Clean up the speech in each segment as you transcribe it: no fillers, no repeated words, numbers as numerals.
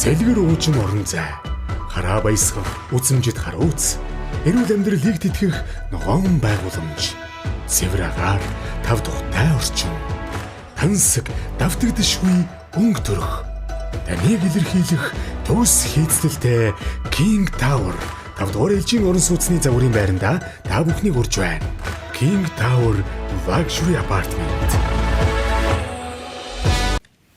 Сэлгэр уужим орон зай. Хараа баясгах, үзмжид хараа үз. Эрүүл амьдралыг тэтгэх ногоон байгууламж. Цэвэр агаар, тав тухтай орчин. Тансаг, давтагдшгүй өнгө төрх. Таныг илэрхийлэх тус хийцлэлтэй King Tower. 5 дугаар ээлжийн орон сууцны загварын байранда та бүхнийг урьж байна. King Tower Luxury Apartment.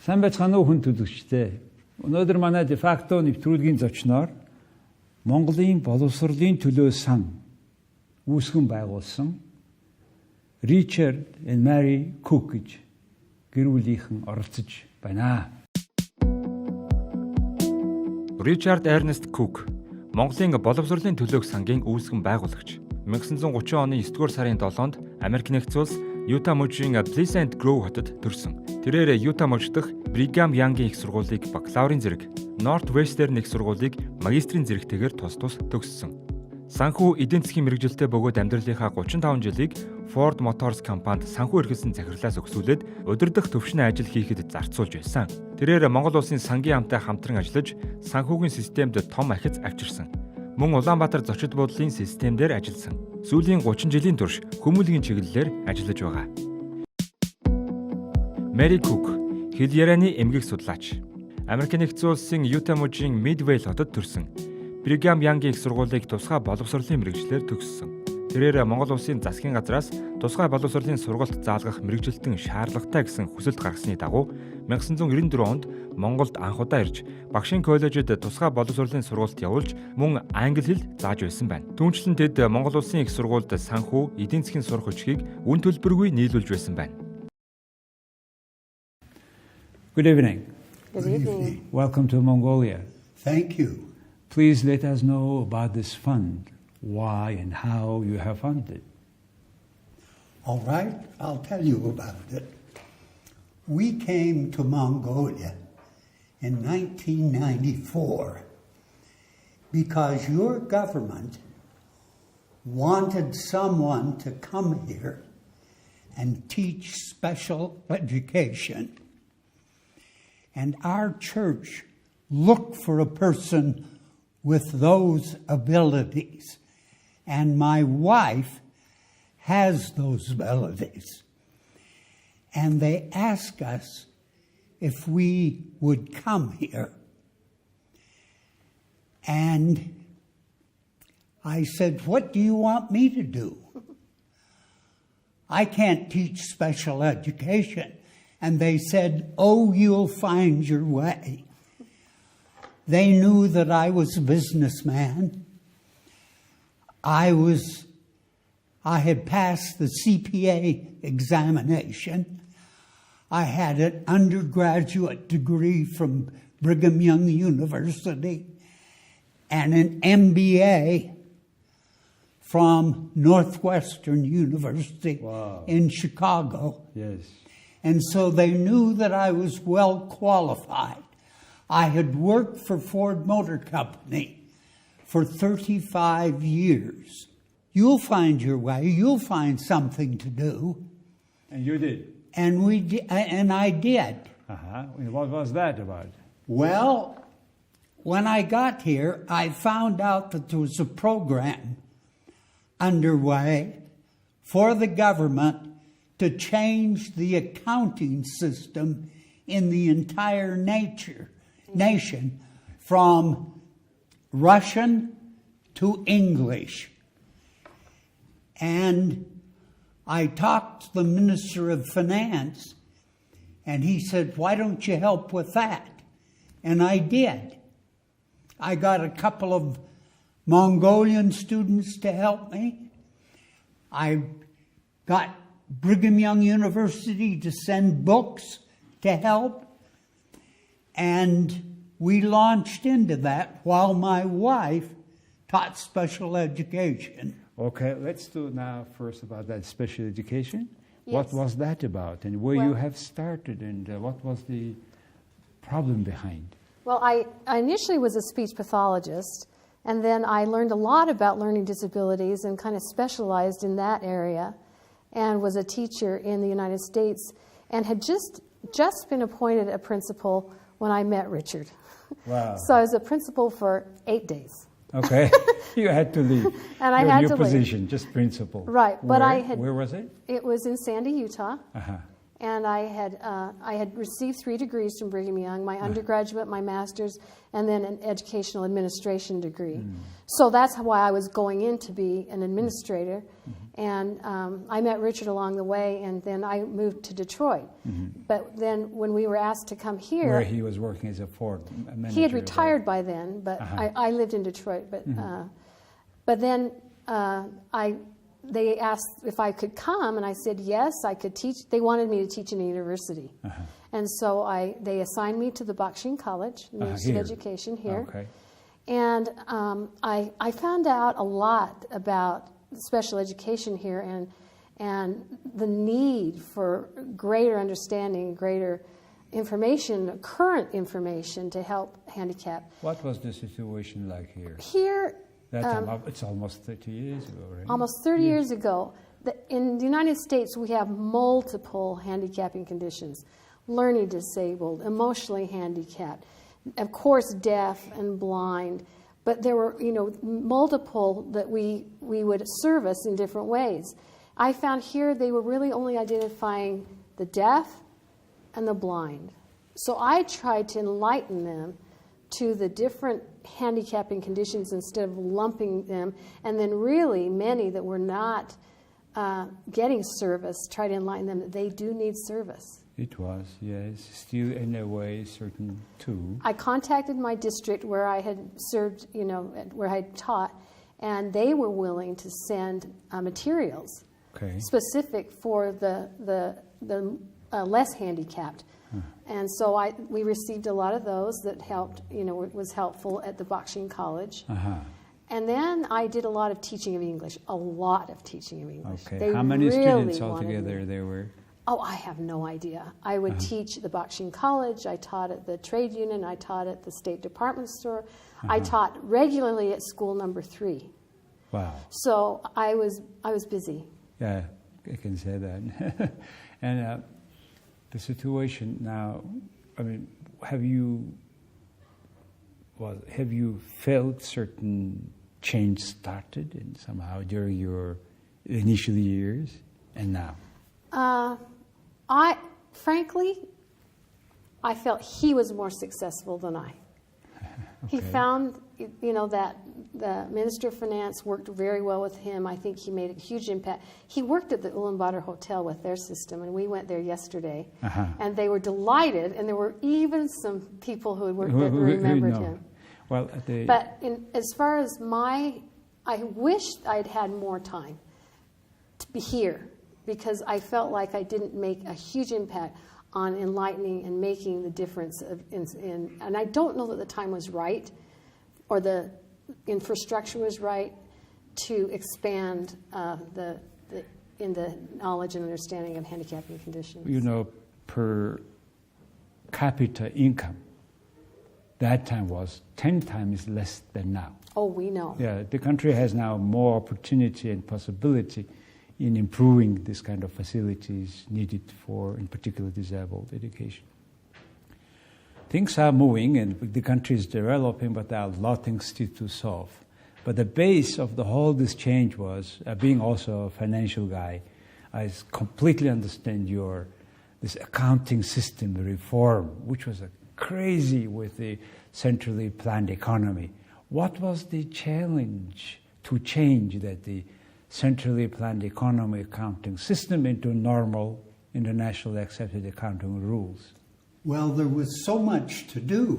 Сайн байцгаана уу хүн төлөвчтэй. Өнөөдөр манай де факто нэвтрүүлгийн зочноор Монголын Боловсролын Төлөөх Сан Үүсгэн байгуулсан Ричард and Мэри Күүк гэж гэр бүлийнхэн оролцож байна. Ричард Эрнест Күүк Монголын Боловсролын Төлөөх Сангийн Үүсгэн байгуулагч. 1930 оны 9-р сарын 7-нд Америк нэгдсэн улс Юта мужийн Pleasant Grove хотод төрсөн. Тэрээр Юта муж дахь Биргам Янгийн их сургуулийг бакалаврын зэрэг, Northwestern их сургуулийг магистрийн зэрэгтэйгээр тус төгссөн. Санхүү эдийн засгийн мэргэжилтэд бөгөөд амьдралынхаа 35 жилийг Ford Motors компанид санхүү эрхэлсэн захирлаас өгсүүлээд удирдах төвшин ажил хийхэд зарцуулж байсан. Тэрээр Монгол улсын сангийн хамтаа хамтран ажиллаж, санхүүгийн системд том ахиц авчирсан. Мөн Улаанбаатар зочид буудлын системээр ажилласан. Сүүлийн 30 жилийн турш хүмүүлийн чиглэлээр ажиллаж байгаа. Мэри Күүк хэл ярианы эмгэг судлаач. Америк нэгдсэн улсын Юта мужийн Midway хотод төрсөн. Биргам Янгийн их сургуулийг тусгай боловсролын мэргэжлээр төгссөн. Тэрээр Монгол улсын засгийн газраас тусгай боловсролын сургалт заалгах мэргэжилтэн шаардлагатай гэсэн хүсэлт гаргасны дагуу 1994 онд Монголд анх удаа ирж багшийн коллежид тусгай боловсролын сургалт явуулж мөн англи хэл зааж байсан байна. Түүнчлэн тэд Монгол улсын их сургуульд санхүү, эдийн засгийн сурах хүчгийг үн төлбөргүй нийлүүлж байсан байна. Good evening. Good evening. Welcome to Mongolia. Thank you. Please let us know about this fund, why and how you have funded it. All right, I'll tell you about it. We came to Mongolia in 1994 because your government wanted someone to come here and teach special education. And our church looked for a person with those abilities. And my wife has those abilities. And they asked us if we would come here. And I said, what do you want me to do? I can't teach special education. And they said, oh, you'll find your way. They knew that I was a businessman. I had passed the CPA examination. I had an undergraduate degree from Brigham Young University and an MBA from Northwestern University in Chicago. Yes. And so they knew that I was well qualified. I had worked for Ford Motor Company for 35 years. You'll find your way. You'll find something to do. And you did? And I did. What was that about? Well, when I got here, I found out that there was a program underway for the government to change the accounting system in the entire nation from Russian to English. And I talked to the Minister of Finance, and he said, why don't you help with that? And I did. I got a couple of Mongolian students to help me. I got Brigham Young University to send books to help. And we launched into that while my wife taught special education. Okay, let's do now first about that special education. Yes. What was that about and where you have started and what was the problem behind? Well, I initially was a speech pathologist, and then I learned a lot about learning disabilities and kind of specialized in that area, and was a teacher in the United States, and had just been appointed a principal when I met Richard. Wow. So I was a principal for 8 days. Okay. You had to leave. And I Your had new to leave. position, just principal. Right, but Where was it? It was in Sandy, Utah. Uh-huh. And I had received 3 degrees from Brigham Young, my undergraduate, my master's, and then an educational administration degree. So that's why I was going in to be an administrator. And I met Richard along the way, and then I moved to Detroit. But then when we were asked to come here... Where he was working as a Ford manager. He had retired by then, but I lived in Detroit. But then they asked if I could come, and I said yes, I could teach. They wanted me to teach in a university. And so they assigned me to the Bokshing College, Ministry of Education here. Okay. And I found out a lot about special education here and the need for greater understanding, greater information, current information to help handicapped. What was the situation like here? Here, That time, it's almost 30 years ago, right? almost 30 years ago, in the United States, we have multiple handicapping conditions. Learning disabled, emotionally handicapped, of course deaf and blind, but there were, multiple that we would service in different ways. I found here they were really only identifying the deaf and the blind. So I tried to enlighten them to the different handicapping conditions instead of lumping them, and then really many that were not getting service, try to enlighten them that they do need service. It was, yes, still in a way certain too. I contacted my district where I had served, where I had taught, and they were willing to send materials specific for the less handicapped. And so we received a lot of those that helped, it was helpful at the Bokshing College. And then I did a lot of teaching of English, a lot of teaching of English. Okay. How many students altogether there were? Oh, I have no idea. I would teach at the Bokshing College. I taught at the trade union. I taught at the State Department store. I taught regularly at school number 3. Wow. So I was busy. Yeah, I can say that. And the situation now, I mean, have you felt certain change started in somehow during your initial years and now? Frankly, I felt he was more successful than I. He found, that the Minister of Finance worked very well with him. I think he made a huge impact. He worked at the Ulaanbaatar Hotel with their system, and we went there yesterday. And they were delighted, and there were even some people who had worked there who remembered him. Well, but as far as I wished I'd had more time to be here, because I felt like I didn't make a huge impact on enlightening and making the difference. And I don't know that the time was right or the infrastructure was right to expand in the knowledge and understanding of handicapping conditions. Per capita income, that time was 10 times less than now. Oh, we know. Yeah, the country has now more opportunity and possibility in improving this kind of facilities needed for, in particular, disabled education. Things are moving and the country is developing, but there are a lot of things still to solve. But the base of the whole this change was, being also a financial guy, I completely understand this accounting system reform, which was crazy with the centrally planned economy. What was the challenge to change that the centrally planned economy accounting system into normal, internationally accepted accounting rules? Well, there was so much to do.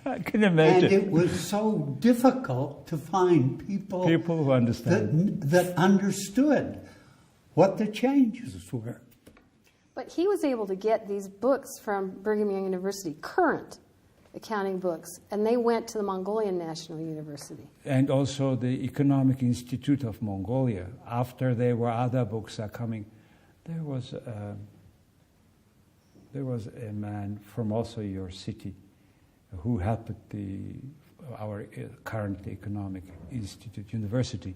I can imagine. And it was so difficult to find people who understand that understood what the changes were. But he was able to get these books from Brigham Young University, current accounting books, and they went to the Mongolian National University. And also the Economic Institute of Mongolia. After there were other books are coming, there was a man from also your city who helped our current Economic Institute University,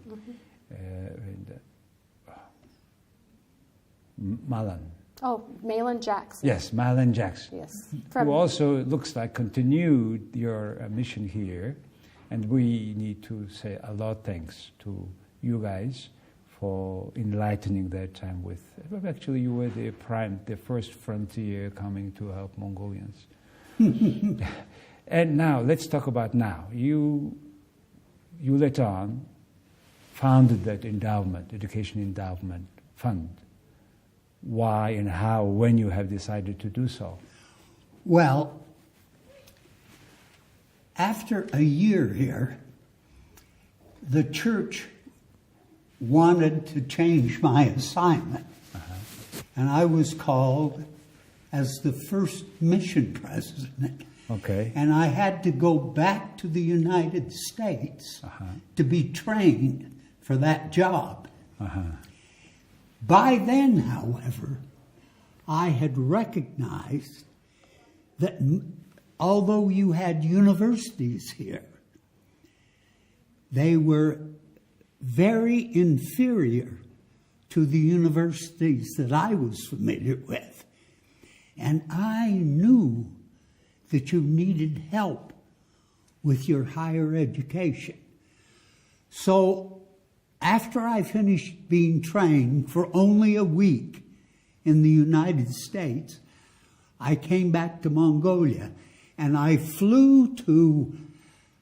Malan. Oh, Malin Jackson. Yes, Malin Jackson. Yes. Who also looks like continued your mission here. And we need to say a lot thanks to you guys for enlightening that time with. Actually, you were the first frontier coming to help Mongolians. And now, let's talk about now. You later on founded that endowment, education endowment fund. Why and how, when you have decided to do so? Well, after a year here, the church wanted to change my assignment. And I was called as the first mission president. Okay. And I had to go back to the United States to be trained for that job. By then, however, I had recognized that although you had universities here, they were very inferior to the universities that I was familiar with. And I knew that you needed help with your higher education. So after I finished being trained for only a week in the United States, I came back to Mongolia and I flew to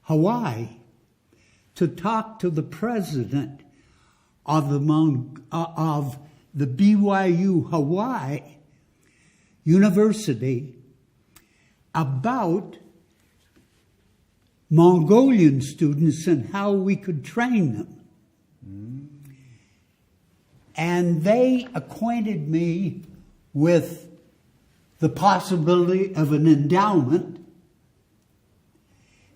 Hawaii to talk to the president of the BYU Hawaii University about Mongolian students and how we could train them. And they acquainted me with the possibility of an endowment.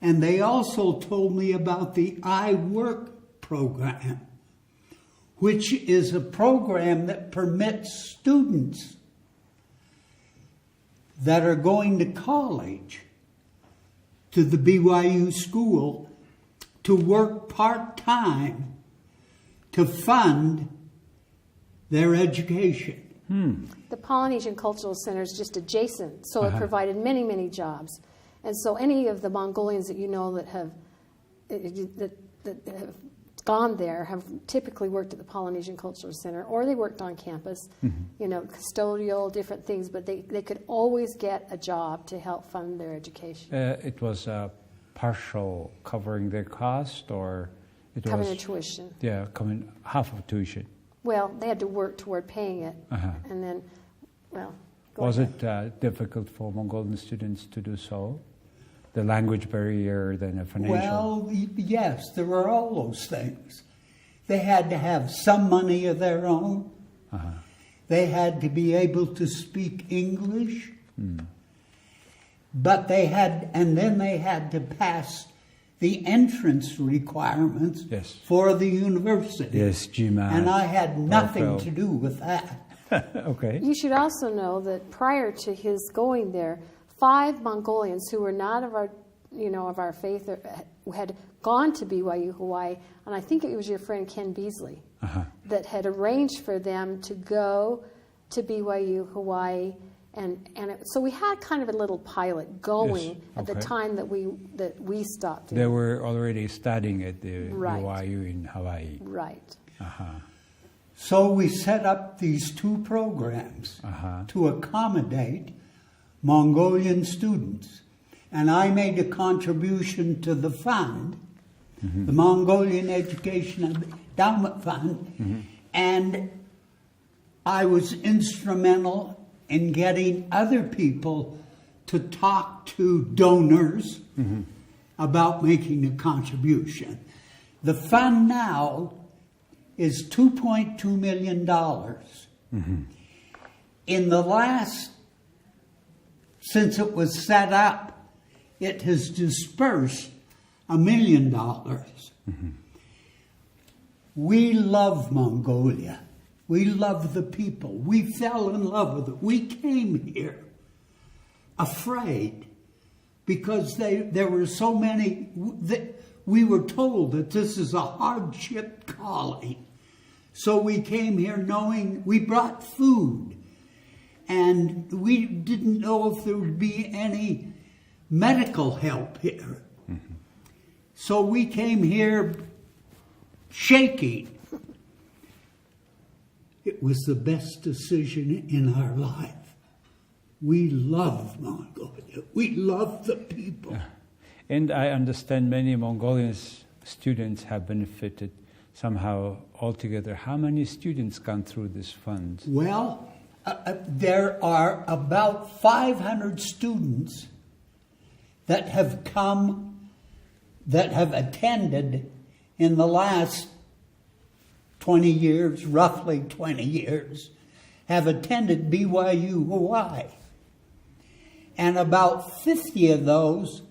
And they also told me about the iWork program, which is a program that permits students that are going to college to the BYU school to work part-time to fund their education. The Polynesian Cultural Center is just adjacent, so it provided many, many jobs. And so any of the Mongolians that you know that have gone there have typically worked at the Polynesian Cultural Center, or they worked on campus, you know, custodial, different things, but they could always get a job to help fund their education. It was partial covering their cost, or it Covering was their tuition. Yeah, coming half of tuition. Well, they had to work toward paying it, and then, well. Was it difficult for Mongolian students to do so? The language barrier, then the financial? Well, yes, there were all those things. They had to have some money of their own. They had to be able to speak English. But they had, and then they had to pass the entrance requirements for the university. Yes, GMAT. And I had nothing to do with that. Okay. You should also know that prior to his going there, 5 Mongolians who were not of our, you know, of our faith had gone to BYU Hawaii, and I think it was your friend Ken Beasley that had arranged for them to go to BYU Hawaii, so we had kind of a little pilot going at the time that we stopped. They were already studying at the BYU in Hawaii. Right. So we set up these 2 programs to accommodate Mongolian students. And I made a contribution to the fund, the Mongolian Education Endowment Fund, and I was instrumental in getting other people to talk to donors about making a contribution. The fund now is $2.2 million. In the last, since it was set up, it has dispersed $1 million. We love Mongolia. We love the people. We fell in love with it. We came here afraid because there were so many. We were told that this is a hardship calling. So we came here knowing we brought food And we didn't know if there would be any medical help here. Mm-hmm. So we came here shaking. It was the best decision in our life. We love Mongolia. We love the people. Yeah. And I understand many Mongolian students have benefited somehow altogether. How many students gone through this fund? Well, there are about 500 students that have come, that have attended in the last 20 years, roughly 20 years, have attended BYU Hawaii. And about 50 of those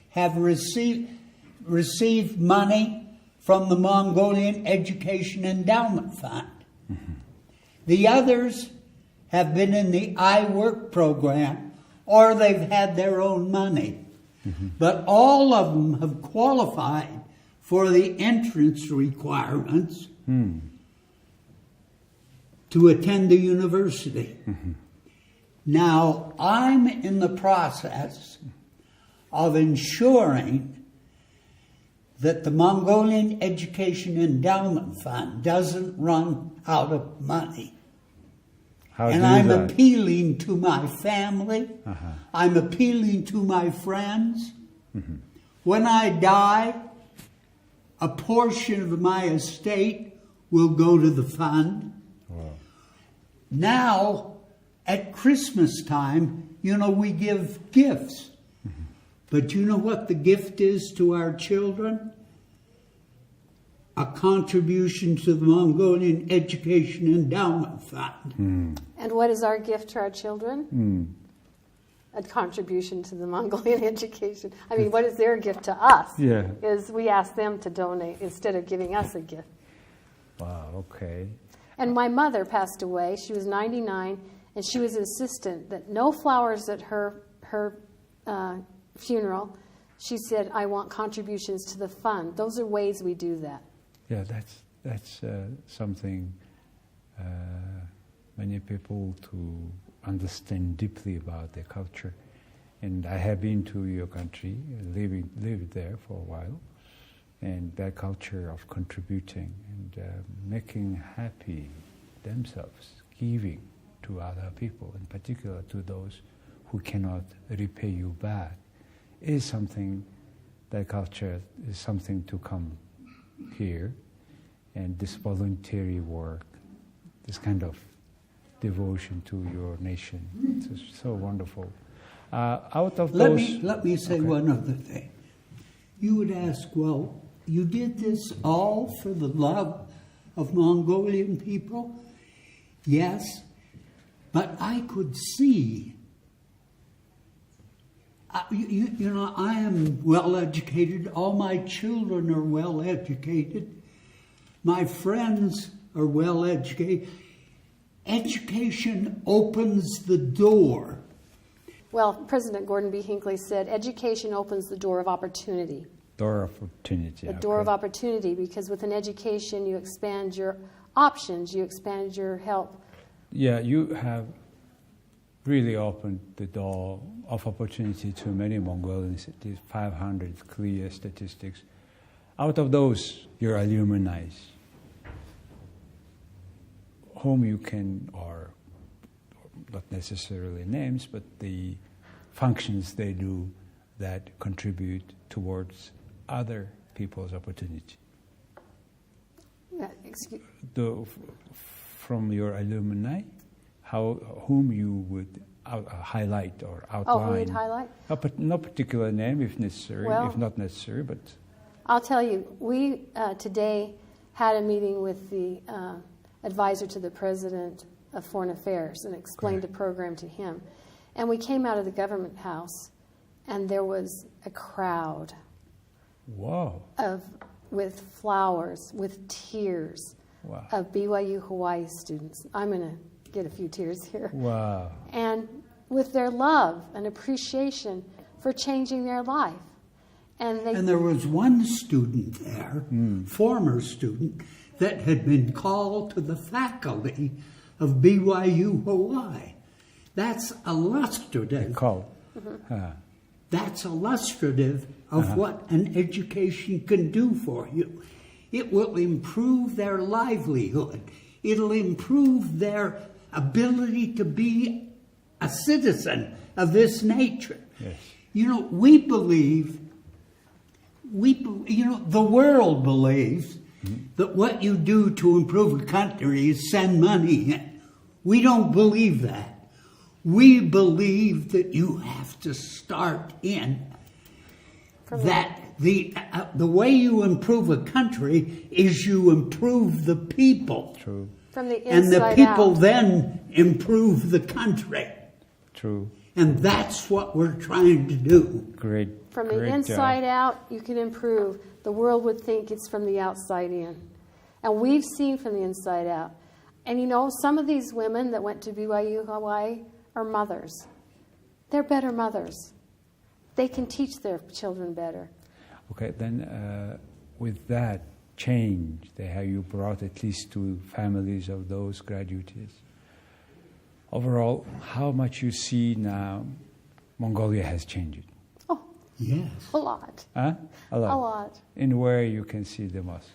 have received money from the Mongolian Education Endowment Fund. Mm-hmm. The others have been in the iWork program, or they've had their own money. Mm-hmm. But all of them have qualified for the entrance requirements to attend the university. Mm-hmm. Now, I'm in the process of ensuring that the Mongolian Education Endowment Fund doesn't run out of money. And I'm appealing to my family. Uh-huh. I'm appealing to my friends. Mm-hmm. When I die, a portion of my estate will go to the fund. Wow. Now, at Christmas time, we give gifts. Mm-hmm. But you know what the gift is to our children? A contribution to the Mongolian Education Endowment Fund. Mm. And what is our gift to our children? A contribution to the Mongolian education. I mean, what is their gift to us? Yeah. Is we ask them to donate instead of giving us a gift. Wow, okay. And my mother passed away. She was 99, and she was insistent that no flowers at her funeral. She said, I want contributions to the fund. Those are ways we do that. Yeah, that's something many people to understand deeply about their culture. And I have been to your country, lived there for a while, and that culture of contributing and making happy themselves, giving to other people, in particular to those who cannot repay you back, is something, that culture is something to come here. And this voluntary work, this kind of devotion to your nation, it's so wonderful. Out of let those... Let me say one other thing. You would ask, well, you did this all for the love of Mongolian people? Yes, but I could see... I am well educated. All my children are well educated. My friends are well educated. Education opens the door. Well, President Gordon B. Hinckley said, education opens the door of opportunity. Door of opportunity. The door of opportunity, because with an education, you expand your options, you expand your help. Yeah, you have really opened the door of opportunity to many Mongolians. These 500 clear statistics. Out of those, your alumni, whom you can, or not necessarily names, but the functions they do that contribute towards other people's opportunity. From your alumni, whom you would highlight or outline. Oh, who would highlight? No particular name, if necessary, if not necessary, but... I'll tell you, we today had a meeting with the advisor to the President of Foreign Affairs and explained the program to him. And we came out of the government house, and there was a crowd. Wow. With flowers, with tears, of BYU Hawaii students. I'm going to get a few tears here. Wow. And with their love and appreciation for changing their life. And there was one student there, former student, that had been called to the faculty of BYU Hawaii. That's illustrative. Call. That's illustrative of what an education can do for you. It will improve their livelihood. It'll improve their ability to be a citizen of this nature. Yes. You know, the world believes that what you do to improve a country is send money in. We don't believe that. We believe that you have to start in. That the way you improve a country is you improve the people. True. From the And the inside people out. then improve the country. True. And that's what we're trying to do. Great. From the great inside job. out, you can improve. The world would think it's from the outside in. And we've seen from the inside out. And you know, some of these women that went to BYU Hawaii are mothers. They're better mothers. They can teach their children better. Okay, then with that change that how you brought at least to families of those graduates, overall, how much you see now Mongolia has changed? Oh, Yes. a lot. Huh? A lot. A lot. In where you can see the most?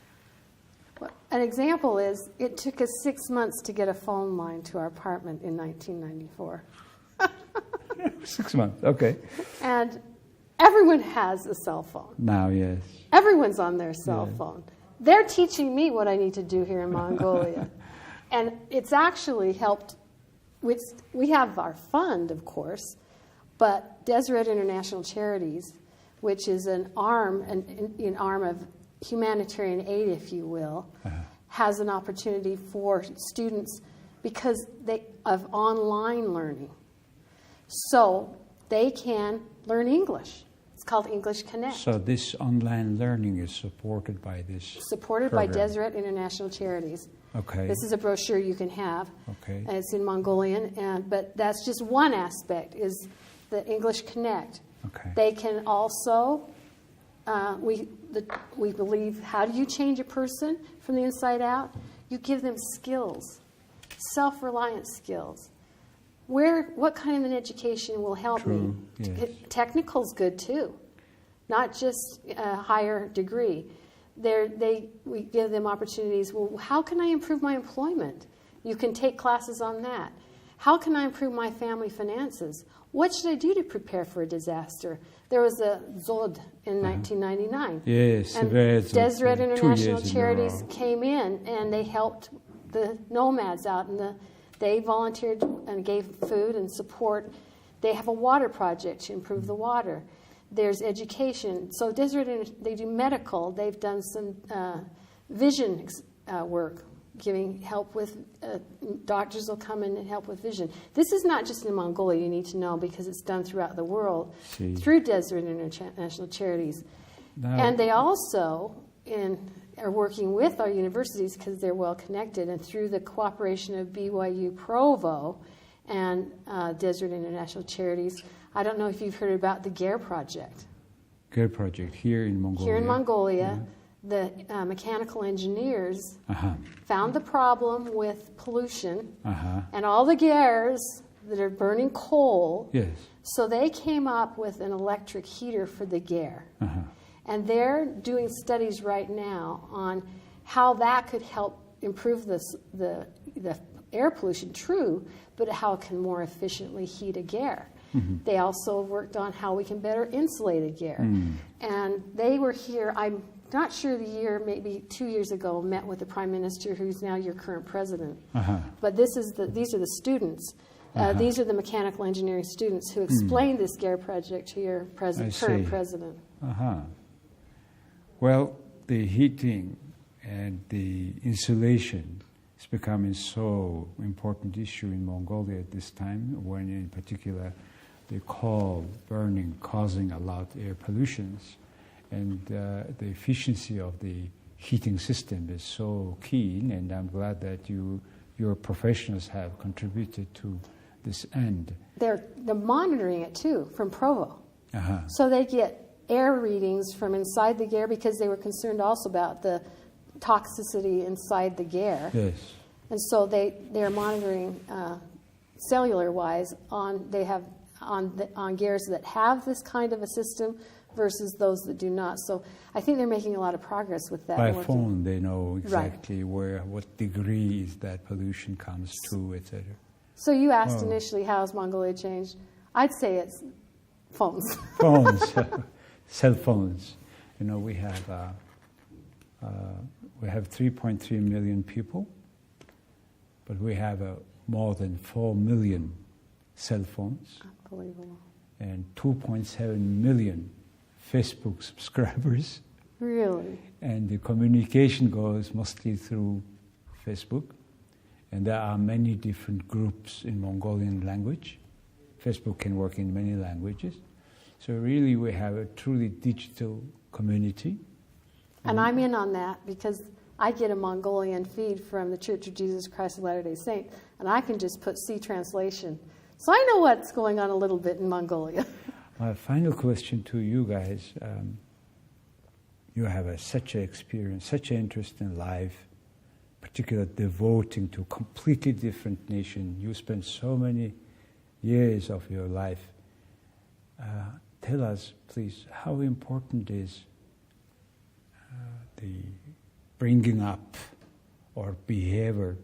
Well, an example is it took us 6 months to get a phone line to our apartment in 1994. 6 months, okay. And everyone has a cell phone. Now, yes. Everyone's on their cell phone. They're teaching me what I need to do here in Mongolia. And it's actually helped. We have our fund, of course, but Deseret International Charities, which is an arm of humanitarian aid, if you will, has an opportunity for students because of online learning. So they can learn English. It's called English Connect. So this online learning is supported by this Supported by program. Deseret International Charities. Okay. This is a brochure you can have. Okay. And it's in Mongolian, but that's just one aspect, is the English Connect. Okay. They can also, we believe, how do you change a person from the inside out? You give them skills, self-reliant skills. What kind of an education will help True, me? yes. Technical's good too, not just a higher degree. We give them opportunities. Well, how can I improve my employment? You can take classes on that. How can I improve my family finances? What should I do to prepare for a disaster? There was a Zod in 1999. Yes, and very Zod, Deseret 2 International years in a Charities row. came in and they helped the nomads out, and they volunteered and gave food and support. They have a water project to improve the water. There's education. So Deseret, they do medical. They've done some vision work, giving help with, doctors will come in and help with vision. This is not just in Mongolia, you need to know, because it's done throughout the world through Deseret International Charities. Now, And they also are working with our universities because they're well connected, and through the cooperation of BYU Provo and Deseret International Charities. I don't know if you've heard about the GARE project. GARE project here in Mongolia. Here in Mongolia, the mechanical engineers found the problem with pollution and all the GAREs that are burning coal. Yes. So they came up with an electric heater for the GARE. And they're doing studies right now on how that could help improve the air pollution, true, but how it can more efficiently heat a GARE. They also worked on how we can better insulate a GARE. And they were here, I'm not sure the year, maybe 2 years ago, met with the Prime Minister, who's now your current president. But these are the students. These are the mechanical engineering students who explained this GARE project to your current president. Well, the heating and the insulation is becoming so important issue in Mongolia at this time, when in particular the coal burning causing a lot of air pollutions, and the efficiency of the heating system is so keen, and I'm glad that your professionals have contributed to this end. They're monitoring it too from Provo. So they get air readings from inside the GARE because they were concerned also about the toxicity inside the GARE. Yes. And so they're monitoring cellular-wise, on gears that have this kind of a system versus those that do not. So I think they're making a lot of progress with that. By phone, they know exactly what degrees that pollution comes to, etc. So you asked initially, how has Mongolia changed? I'd say it's phones. Phones, cell phones. You know, we have 3.3 million people, but we have more than 4 million cell phones. Unbelievable. And 2.7 million Facebook subscribers. Really? And the communication goes mostly through Facebook. And there are many different groups in Mongolian language. Facebook can work in many languages. So really we have a truly digital community. And I'm in on that because I get a Mongolian feed from the Church of Jesus Christ of Latter-day Saints, and I can just put C translation. So I know what's going on a little bit in Mongolia. My final question to you guys. You have such an experience, such an interest in life, particularly devoting to a completely different nation. You spent so many years of your life. Tell us, please, how important is the bringing up or behavior,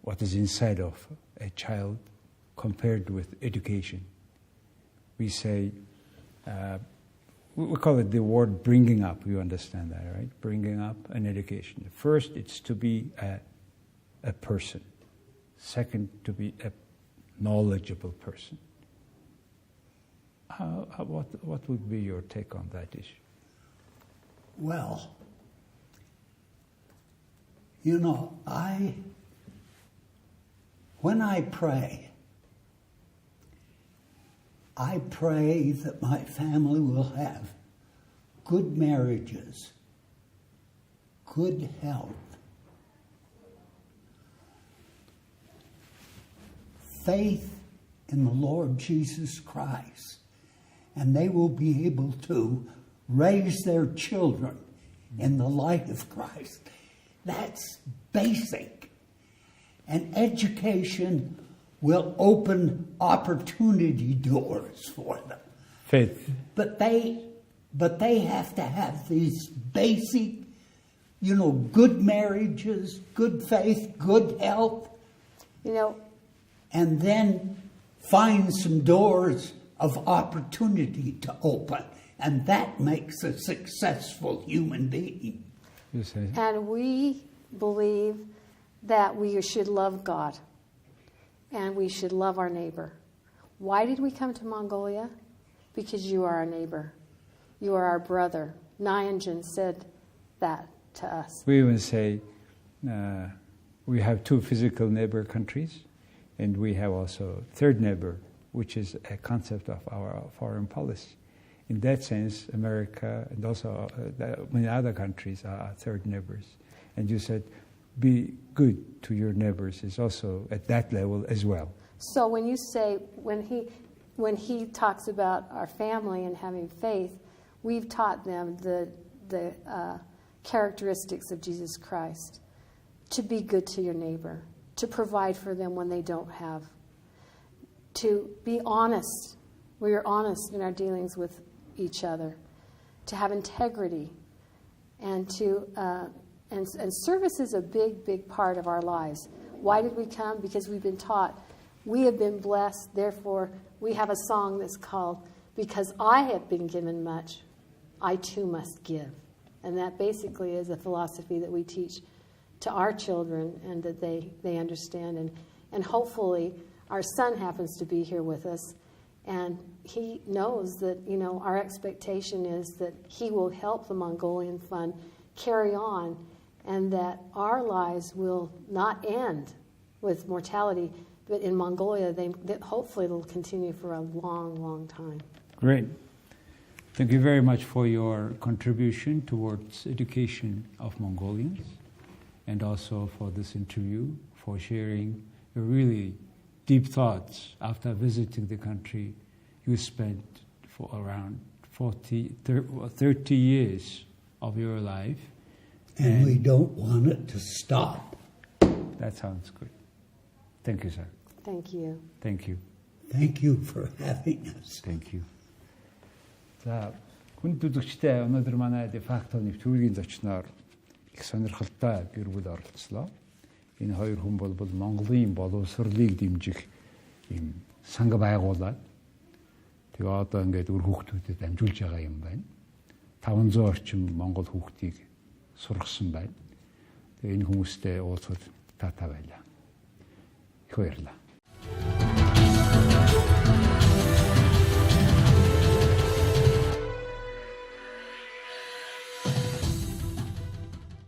what is inside of a child compared with education? We say, we call it the word bringing up, you understand that, right? Bringing up and education. First, it's to be a person. Second, to be a knowledgeable person. What would be your take on that issue? Well, you know, when I pray that my family will have good marriages, good health, faith in the Lord Jesus Christ, and they will be able to raise their children in the light of Christ. That's basic. And education will open opportunity doors for them. Faith. But they have to have these basic, you know, good marriages, good faith, good health. You know, and then find some doors of opportunity to open. And that makes a successful human being. And we believe that we should love God and we should love our neighbor. Why did we come to Mongolia? Because you are our neighbor. You are our brother. Nyanjan said that to us. We even say we have two physical neighbor countries, and we have also third neighbor, which is a concept of our foreign policy. In that sense, America and also many other countries are our third neighbors. And you said, be good to your neighbors is also at that level as well. So when you say, when he talks about our family and having faith, we've taught them the characteristics of Jesus Christ. To be good to your neighbor, to provide for them when they don't have, to be honest. We are honest in our dealings with each other, to have integrity, and and service is a big part of our lives. Why did we come? Because we've been taught we have been blessed, therefore we have a song that's called "Because I have been given much, I too must give." And that basically is a philosophy that we teach to our children and that they understand. And hopefully our son happens to be here with us, and he knows that, you know, our expectation is that he will help the Mongolian Fund carry on, and that our lives will not end with mortality, but in Mongolia, that hopefully it'll continue for a long time. Great. Thank you very much for your contribution towards education of Mongolians, and also for this interview, for sharing your really deep thoughts after visiting the country you spent for around 30 years of your life. And we don't want it to stop. That sounds good. Thank you, sir. Thank you. Thank you. Thank you for having us. Thank you. За хүн үзэгчтэй өнөөдөр манай дефакто нэвтрүүлгийн зочноор их сонирхолтой гэр бүл оролцлоо. Энэ хоёр хүн бол Монголын боловсролыг дэмжих ийм санг байгуулаад тэгээ одоо ингээд өр хүүхдүүдэд амжуулж байгаа юм байна. 500 орчим монгол хүүхдийг сургасан байна. Тэгээ энэ хүмүүстэй уулзахад таатай байлаа. Их баярлалаа.